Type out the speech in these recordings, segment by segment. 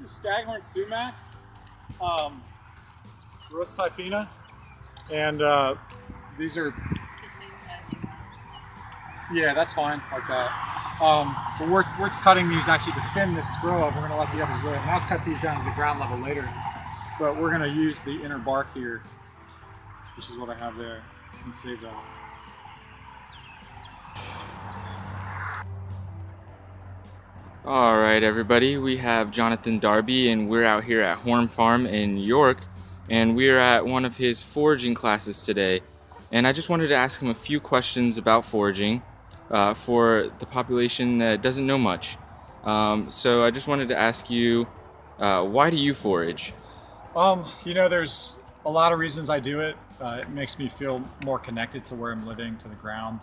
is staghorn sumac, roast typhina, and these are, yeah, that's fine, like that. But we're cutting these actually to thin this grove. We're going to let the others live, and I'll cut these down to the ground level later. But we're going to use the inner bark here, which is what I have there, and save that. All right, everybody, we have Jonathan Darby, and we're out here at Horn Farm in New York, and we're at one of his foraging classes today. And I just wanted to ask him a few questions about foraging for the population that doesn't know much. So I just wanted to ask you, why do you forage? You know, there's a lot of reasons I do it. It makes me feel more connected to where I'm living, to the ground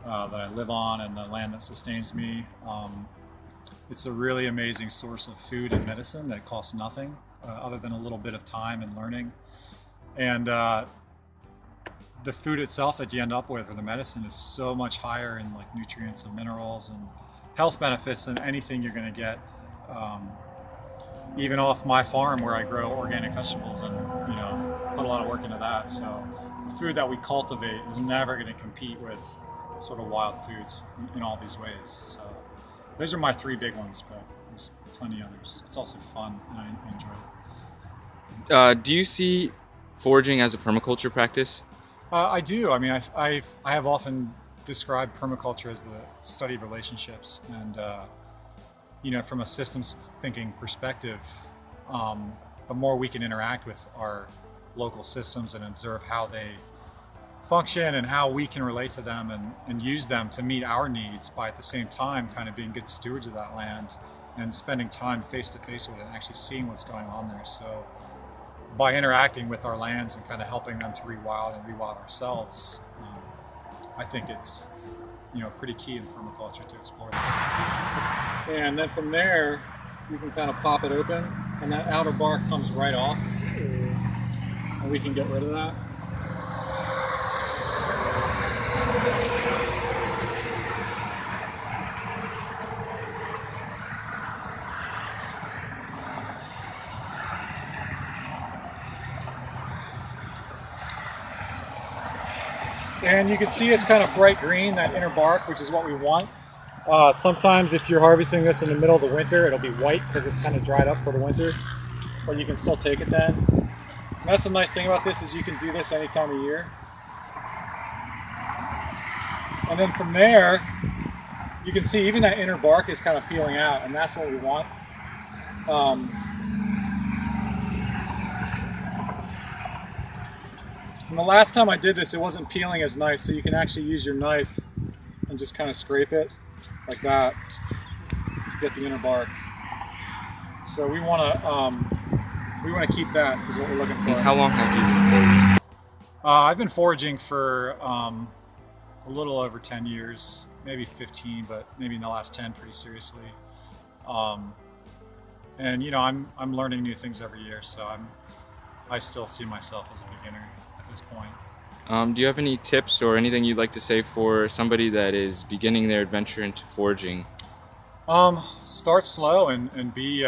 that I live on and the land that sustains me. It's a really amazing source of food and medicine that costs nothing other than a little bit of time and learning. And the food itself that you end up with, or the medicine, is so much higher in like nutrients and minerals and health benefits than anything you're going to get even off my farm where I grow organic vegetables and, you know, put a lot of work into that. So the food that we cultivate is never going to compete with sort of wild foods in all these ways. So those are my three big ones, but there's plenty others. It's also fun and I enjoy it. Do you see foraging as a permaculture practice? I do. I mean, I have often described permaculture as the study of relationships, and you know, from a systems thinking perspective, the more we can interact with our local systems and observe how they function and how we can relate to them and use them to meet our needs, by at the same time kind of being good stewards of that land and spending time face to face with it and actually seeing what's going on there. So by interacting with our lands and kind of helping them to rewild and rewild ourselves, I think it's, you know, pretty key in permaculture to explore this. And then from there, you can kind of pop it open and that outer bark comes right off, and we can get rid of that. And you can see it's kind of bright green, that inner bark, which is what we want. Sometimes if you're harvesting this in the middle of the winter, it'll be white because it's kind of dried up for the winter, but you can still take it then. And that's the nice thing about this, is you can do this any time of year. And then from there, you can see even that inner bark is kind of peeling out, and that's what we want. And the last time I did this, it wasn't peeling as nice, so you can actually use your knife and just kind of scrape it like that to get the inner bark. So we want to keep that, is what we're looking for. And how long have you been foraging? I've been foraging for a little over 10 years, maybe 15, but maybe in the last 10 pretty seriously. And you know, I'm learning new things every year, so I still see myself as a beginner at this point. Do you have any tips or anything you'd like to say for somebody that is beginning their adventure into foraging? Start slow and be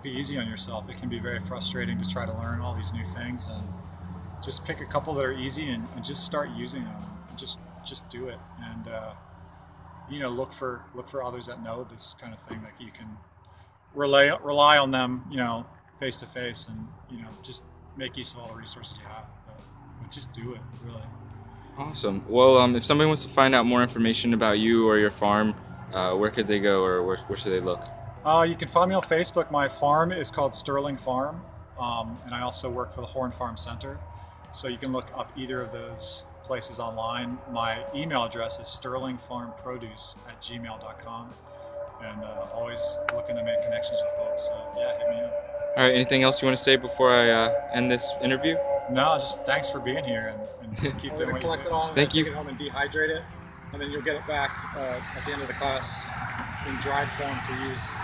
easy on yourself. It can be very frustrating to try to learn all these new things, and just pick a couple that are easy and just start using them. And just do it, and you know, look for others that know this kind of thing, that you can rely on them, you know, face to face, and you know, just make use of all the resources you have. But just do it, really. Awesome. Well, if somebody wants to find out more information about you or your farm, where could they go, or where should they look? You can find me on Facebook. My farm is called Sterling Farm, and I also work for the Horn Farm Center. So you can look up either of those places online. My email address is sterlingfarmproduce@gmail.com, and always looking to make connections with folks. So yeah, hit me up. All right. Anything else you want to say before I end this interview? No, just thanks for being here, and keep doing what you do. Thank you. Take it home and dehydrate it, and then you'll get it back at the end of the class in dried form for use.